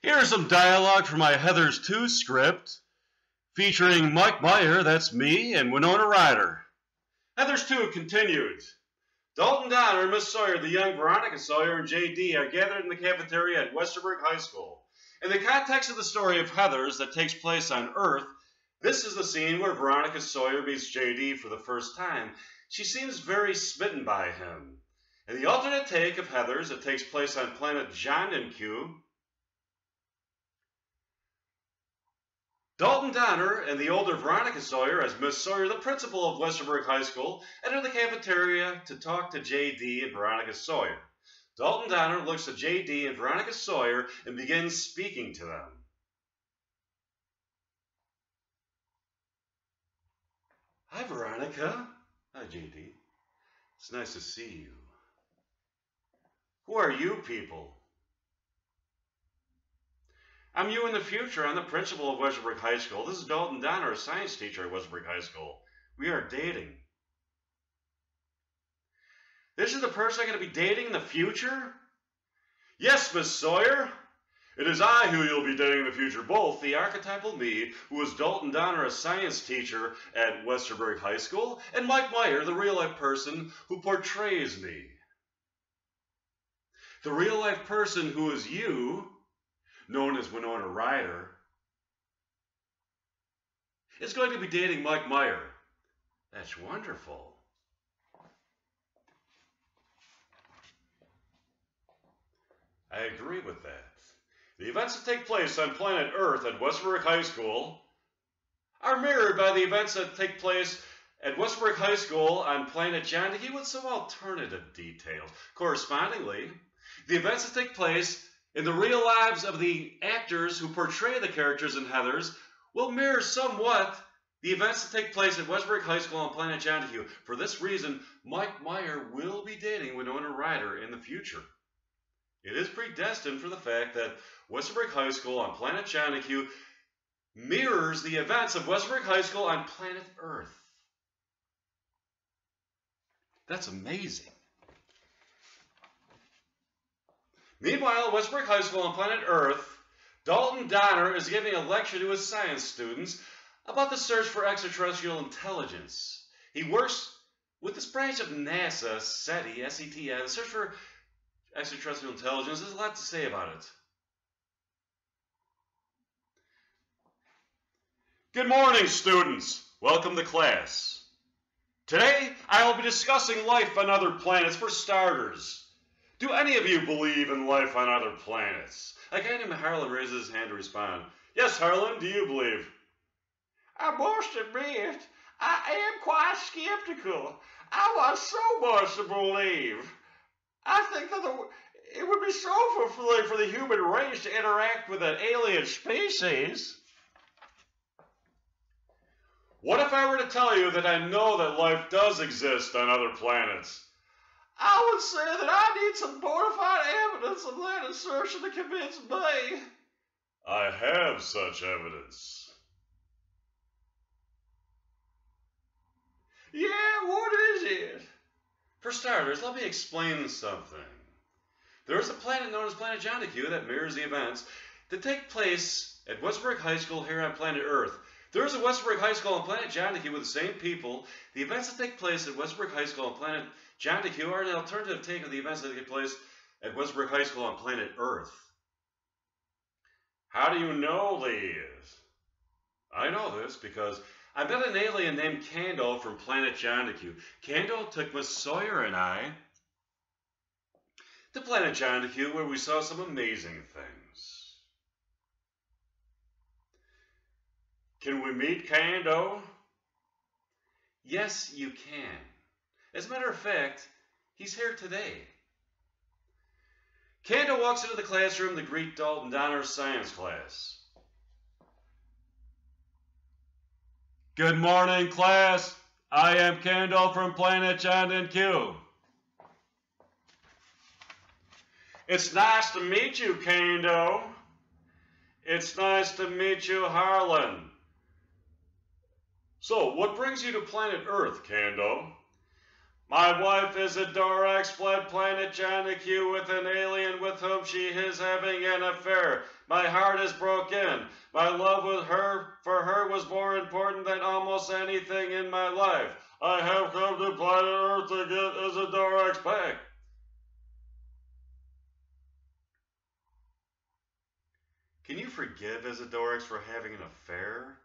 Here's some dialogue from my Heathers 2 script, featuring Mike Meyer, that's me, and Winona Ryder. Heathers 2 continued. Dalton Donner, Miss Sawyer, the young Veronica Sawyer, and J.D. are gathered in the cafeteria at Westerberg High School. In the context of the story of Heathers that takes place on Earth, this is the scene where Veronica Sawyer meets J.D. for the first time. She seems very smitten by him. In the alternate take of Heathers that takes place on planet John and Q, Dalton Donner and the older Veronica Sawyer, as Miss Sawyer, the principal of Westerberg High School, enter the cafeteria to talk to J.D. and Veronica Sawyer. Dalton Donner looks at J.D. and Veronica Sawyer and begins speaking to them. Hi, Veronica. Hi, J.D. It's nice to see you. Who are you people? I'm you in the future. I'm the principal of Westerberg High School. This is Dalton Donner, a science teacher at Westerberg High School. We are dating. This is the person I'm going to be dating in the future? Yes, Miss Sawyer. It is I who you'll be dating in the future, both the archetypal me, who is Dalton Donner, a science teacher at Westerberg High School, and Mike Meyer, the real-life person who portrays me. The real-life person who is you, known as Winona Ryder, is going to be dating Mike Meyer. That's wonderful. I agree with that. The events that take place on planet Earth at Westerberg High School are mirrored by the events that take place at Westerberg High School on planet John with some alternative details. Correspondingly, the events that take place in the real lives of the actors who portray the characters in Heathers will mirror somewhat the events that take place at Westerberg High School on planet John. For this reason, Mike Meyer will be dating Winona Ryder in the future. It is predestined for the fact that Westerberg High School on planet John mirrors the events of Westerberg High School on planet Earth. That's amazing. Meanwhile, at Westerberg High School on planet Earth, Dalton Donner is giving a lecture to his science students about the search for extraterrestrial intelligence. He works with this branch of NASA, SETI, S-E-T-I, the search for extraterrestrial intelligence. There's a lot to say about it. Good morning, students. Welcome to class. Today, I will be discussing life on other planets for starters. Do any of you believe in life on other planets? A guy named Harlan raises his hand to respond. Yes, Harlan, do you believe? I must admit, I am quite skeptical. I want so much to believe. I think that it would be so fulfilling for the human race to interact with an alien species. What if I were to tell you that I know that life does exist on other planets? I would say that I need some bona fide evidence of that assertion to convince me. I have such evidence. Yeah, what is it? For starters, let me explain something. There is a planet known as planet John that mirrors the events that take place at Westerberg High School here on planet Earth. There is a Westerberg High School on planet John with the same people. The events that take place at Westerberg High School on planet John are an alternative take of the events that take place at Westerberg High School on planet Earth. How do you know these? I know this because I met an alien named Kando from planet John. Kando took Miss Sawyer and I to planet John where we saw some amazing things. Can we meet Kando? Yes, you can. As a matter of fact, he's here today. Kando walks into the classroom to greet Dalton Donner's science class. Good morning, class. I am Kando from planet John and Q. It's nice to meet you, Kando. It's nice to meet you, Harlan. So, what brings you to planet Earth, Kando? My wife Isadora fled planet Janacue with an alien with whom she is having an affair. My heart is broken. My love with her, for her, was more important than almost anything in my life. I have come to planet Earth to get Isadora back. Can you forgive Isadora for having an affair?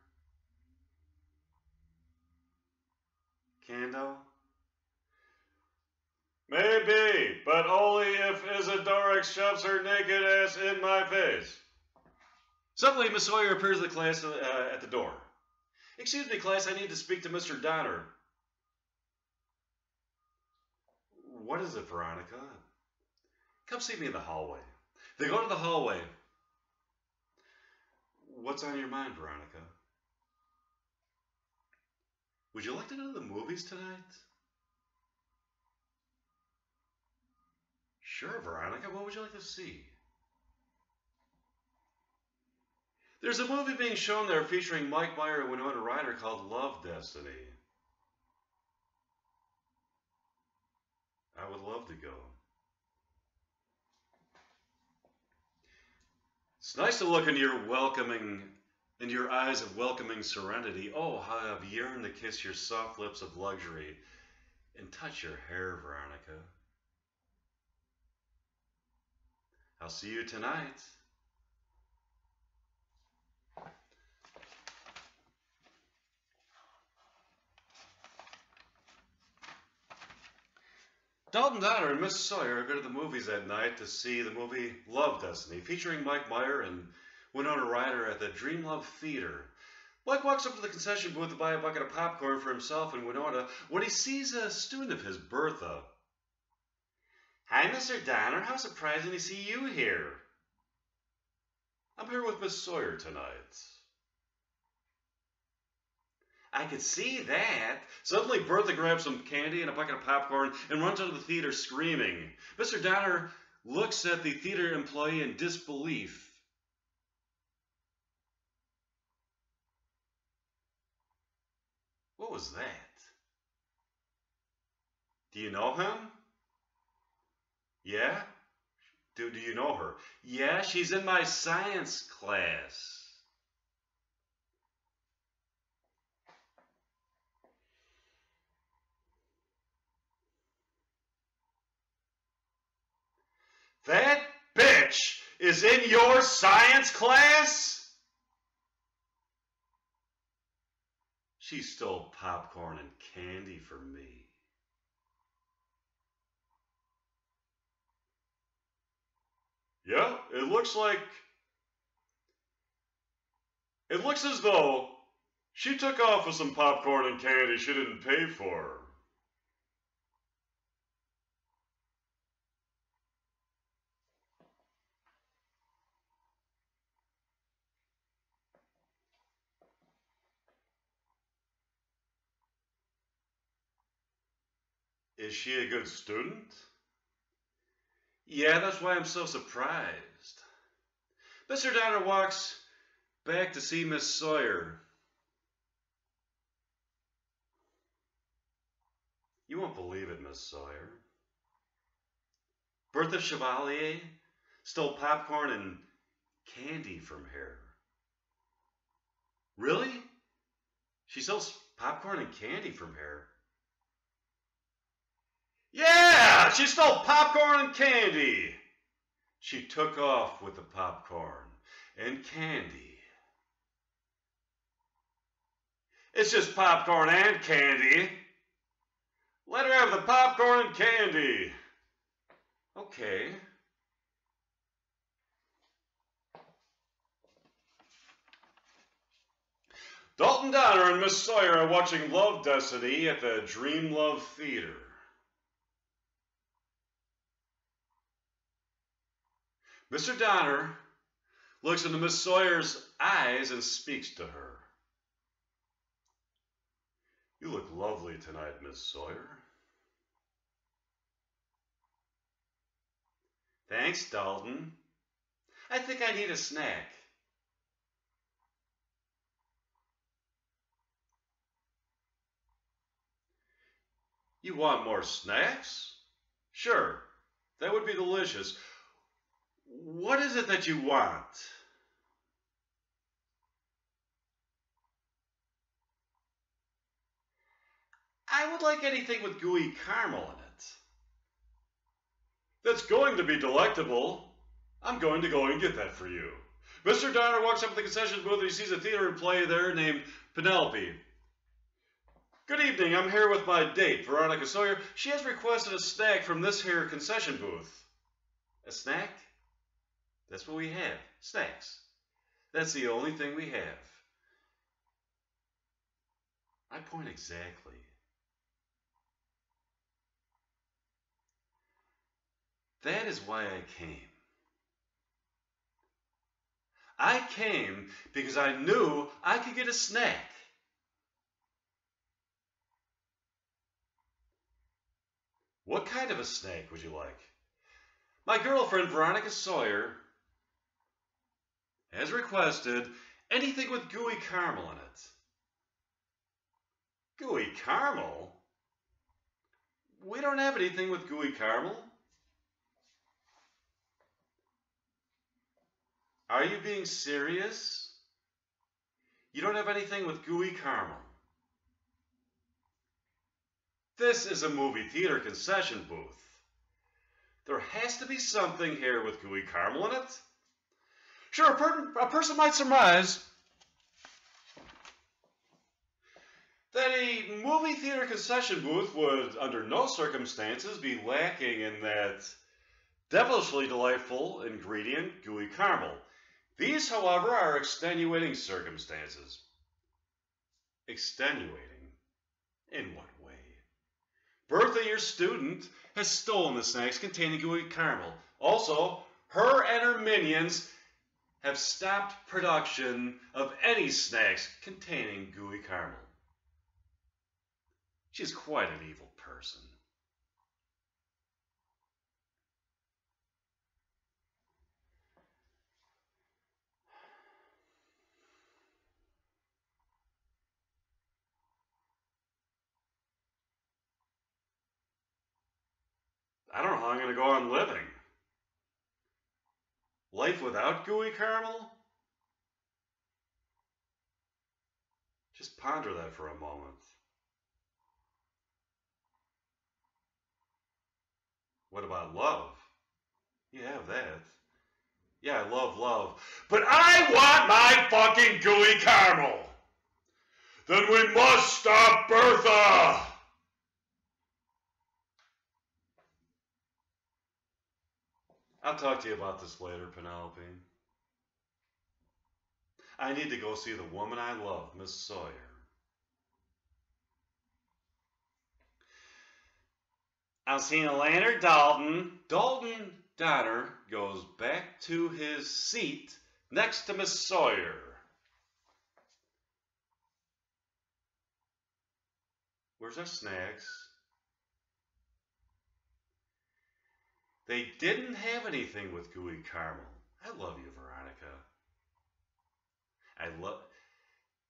Cando? Maybe, but only if Isadora shoves her naked ass in my face. Suddenly, Miss Sawyer appears in the class at the door. Excuse me, class, I need to speak to Mr. Donner. What is it, Veronica? Come see me in the hallway. They go to the hallway. What's on your mind, Veronica? Would you like to go to the movies tonight? Sure, Veronica. What would you like to see? There's a movie being shown there featuring Meyer and Winona Ryder called Love Destiny. I would love to go. It's nice to look into your eyes of welcoming serenity. Oh, how I've yearned to kiss your soft lips of luxury and touch your hair, Veronica. I'll see you tonight. Dalton Donner and Miss Sawyer go to the movies that night to see the movie Love Destiny, featuring Mike Meyer and Winona Ryder at the Dream Love Theater. Mike walks up to the concession booth to buy a bucket of popcorn for himself and Winona when he sees a student of his, Bertha. Hi, Mr. Donner. How surprising to see you here. I'm here with Miss Sawyer tonight. I could see that. Suddenly, Bertha grabs some candy and a bucket of popcorn and runs out of the theater screaming. Mr. Donner looks at the theater employee in disbelief. What was that? Do you know him? Yeah? Do you know her? Yeah, she's in my science class. That bitch is in your science class? She stole popcorn and candy from me. Yeah, it looks as though she took off with some popcorn and candy she didn't pay for. Is she a good student? Yeah, that's why I'm so surprised. Mr. Donner walks back to see Miss Sawyer. You won't believe it, Miss Sawyer. Bertha Chevalier stole popcorn and candy from here. Really? She sells popcorn and candy from here. Yeah, she stole popcorn and candy. She took off with the popcorn and candy. It's just popcorn and candy. Let her have the popcorn and candy. Okay. Dalton Donner and Miss Sawyer are watching Love Destiny at the Dream Love Theater. Mr. Donner looks into Miss Sawyer's eyes and speaks to her. You look lovely tonight, Miss Sawyer. Thanks, Dalton. I think I need a snack. You want more snacks? Sure, that would be delicious. What is it that you want? I would like anything with gooey caramel in it. That's going to be delectable. I'm going to go and get that for you. Mr. Donner walks up to the concession booth and he sees a theater in play there named Penelope. Good evening, I'm here with my date, Veronica Sawyer. She has requested a snack from this here concession booth. A snack? That's what we have, snacks. That's the only thing we have. I point exactly. That is why I came. I came because I knew I could get a snack. What kind of a snack would you like? My girlfriend, Veronica Sawyer, has requested anything with gooey caramel in it. Gooey caramel? We don't have anything with gooey caramel. Are you being serious? You don't have anything with gooey caramel. This is a movie theater concession booth. There has to be something here with gooey caramel in it. Sure, a person might surmise that a movie theater concession booth would, under no circumstances, be lacking in that devilishly delightful ingredient, gooey caramel. These, however, are extenuating circumstances. Extenuating? In what way? Bertha, your student, has stolen the snacks containing gooey caramel. Also, her and her minions have stopped production of any snacks containing gooey caramel. She's quite an evil person. I don't know how I'm going to go on living. Life without gooey caramel? Just ponder that for a moment. What about love? You have that. Yeah, I love love. But I want my fucking gooey caramel! Then we must stop Bertha! I'll talk to you about this later, Penelope. I need to go see the woman I love, Miss Sawyer. I'll see you later, Dalton. Dalton Donner goes back to his seat next to Miss Sawyer. Where's our snacks? They didn't have anything with gooey caramel. I love you, Veronica.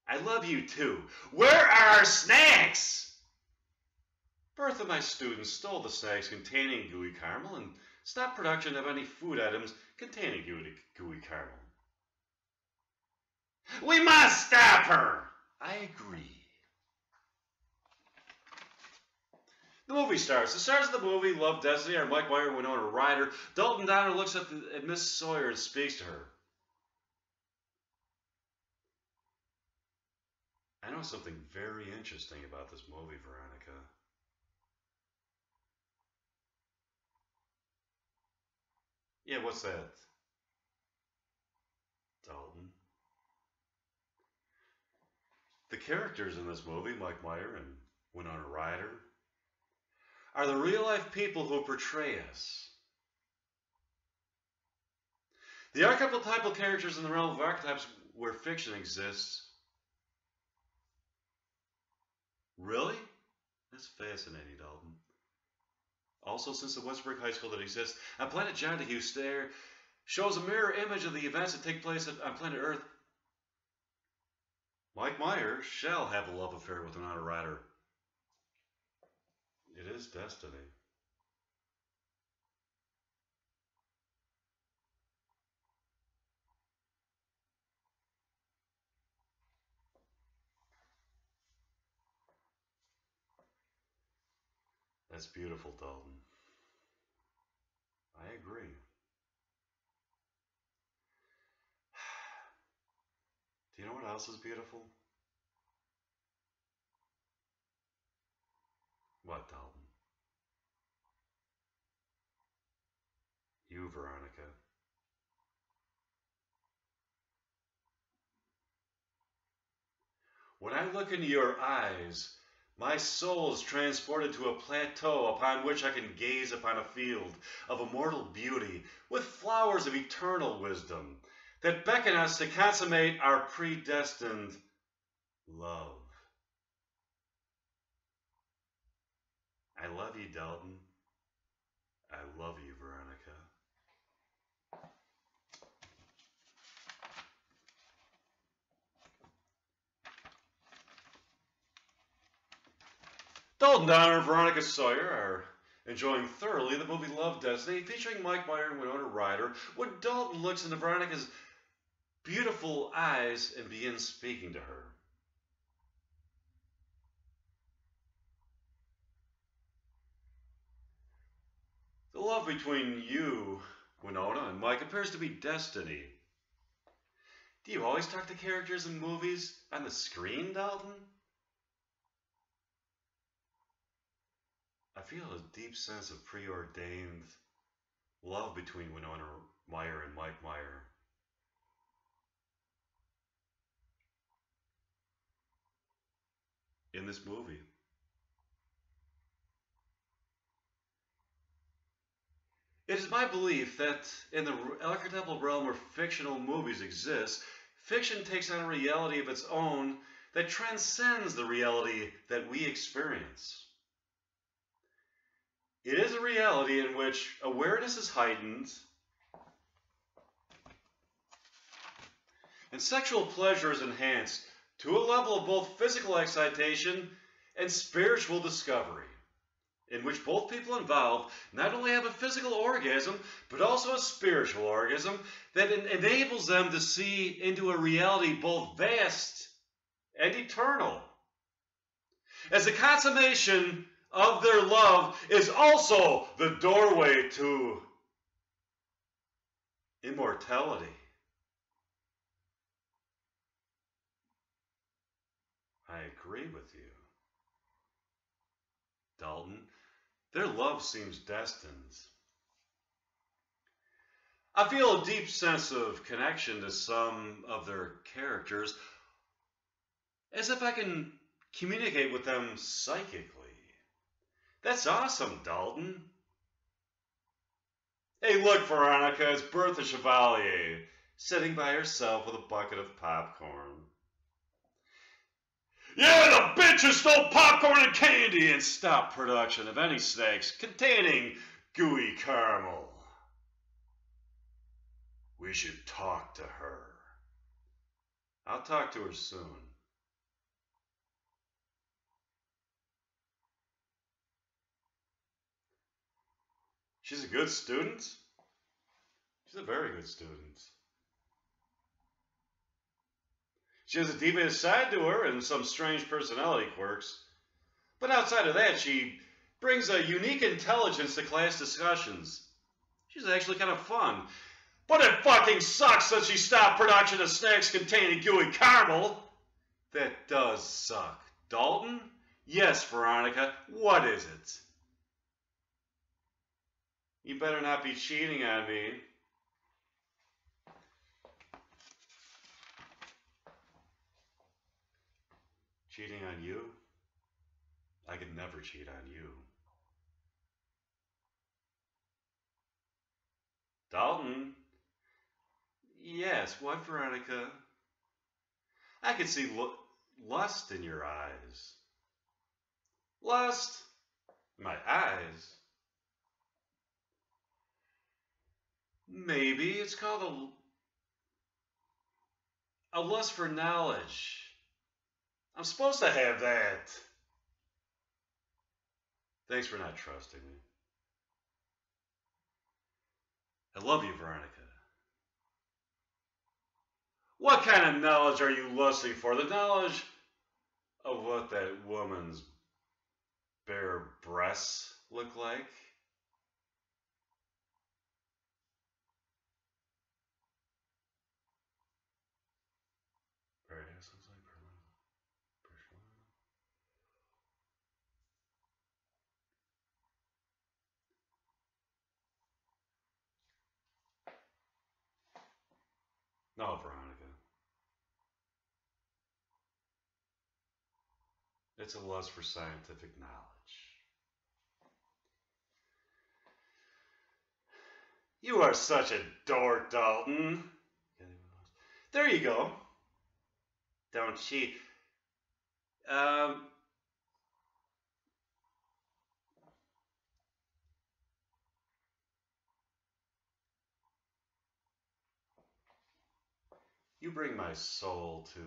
I love you too. Where are our snacks? Bertha, my student, stole the snacks containing gooey caramel and stopped production of any food items containing gooey caramel. We must stop her! I agree. The movie starts. The stars of the movie, Love, Destiny, are Mike Meyer and Winona Ryder. Dalton Donner looks at Miss Sawyer and speaks to her. I know something very interesting about this movie, Veronica. Yeah, what's that? Dalton. The characters in this movie, Mike Meyer and Winona Ryder, are the real-life people who portray us. The archetypal characters in the realm of archetypes where fiction exists. Really? That's fascinating, Dalton. Also, since the Westbrook High School that exists on planet John DeHue Stare shows a mirror image of the events that take place on planet Earth, Mike Meyer shall have a love affair with Winona Ryder. It is destiny. That's beautiful, Dalton. I agree. Do you know what else is beautiful? What, Dalton? You, Veronica. When I look into your eyes, my soul is transported to a plateau upon which I can gaze upon a field of immortal beauty with flowers of eternal wisdom that beckon us to consummate our predestined love. I love you, Dalton. I love you, Veronica. Dalton Donner and Veronica Sawyer are enjoying thoroughly the movie Love Destiny, featuring Mike Meyer and Winona Ryder, when Dalton looks into Veronica's beautiful eyes and begins speaking to her. The love between you, Winona, and Mike appears to be destiny. Do you always talk to characters in movies on the screen, Dalton? I feel a deep sense of preordained love between Winona Meyer and Mike Meyer. In this movie. It is my belief that in the archetypal realm where fictional movies exist, fiction takes on a reality of its own that transcends the reality that we experience. It is a reality in which awareness is heightened and sexual pleasure is enhanced to a level of both physical excitation and spiritual discovery, in which both people involved not only have a physical orgasm, but also a spiritual orgasm that enables them to see into a reality both vast and eternal. As the consummation of their love is also the doorway to immortality. I agree with you, Dalton. Their love seems destined. I feel a deep sense of connection to some of their characters, as if I can communicate with them psychically. That's awesome, Dalton. Hey, look, Veronica, it's Bertha Chevalier, sitting by herself with a bucket of popcorn. Yeah, the bitches stole popcorn and candy and stopped production of any snacks containing gooey caramel. We should talk to her. I'll talk to her soon. She's a good student. She's a very good student. She has a devious side to her and some strange personality quirks. But outside of that, she brings a unique intelligence to class discussions. She's actually kind of fun. But it fucking sucks that she stopped production of snacks containing gooey caramel. That does suck. Dalton? Yes, Veronica. What is it? You better not be cheating on me. Cheating on you? I could never cheat on you. Dalton? Yes, what, Veronica? I could see lust in your eyes. Lust? My eyes? Maybe it's called a lust for knowledge. I'm supposed to have that. Thanks for not trusting me. I love you, Veronica. What kind of knowledge are you lusting for? The knowledge of what that woman's bare breasts look like? No, Veronica. It's a lust for scientific knowledge. You are such a dork, Dalton. There you go. Don't cheat. You bring my soul to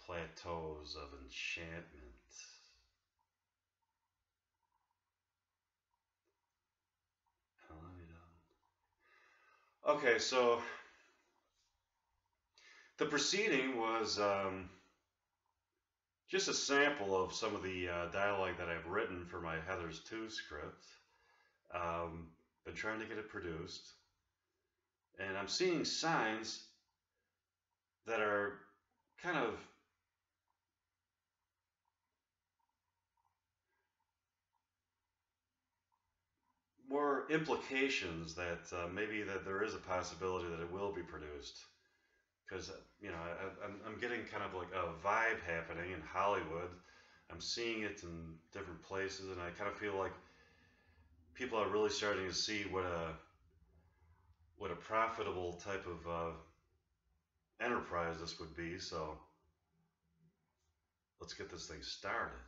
plateaus of enchantment. Okay, so the proceeding was just a sample of some of the dialogue that I've written for my Heathers 2 script. Been trying to get it produced, and I'm seeing signs that are kind of more implications that maybe that there is a possibility that it will be produced. Because I'm getting kind of like a vibe happening in Hollywood. I'm seeing it in different places, and I kind of feel like people are really starting to see what a profitable type of enterprise this would be. So let's get this thing started.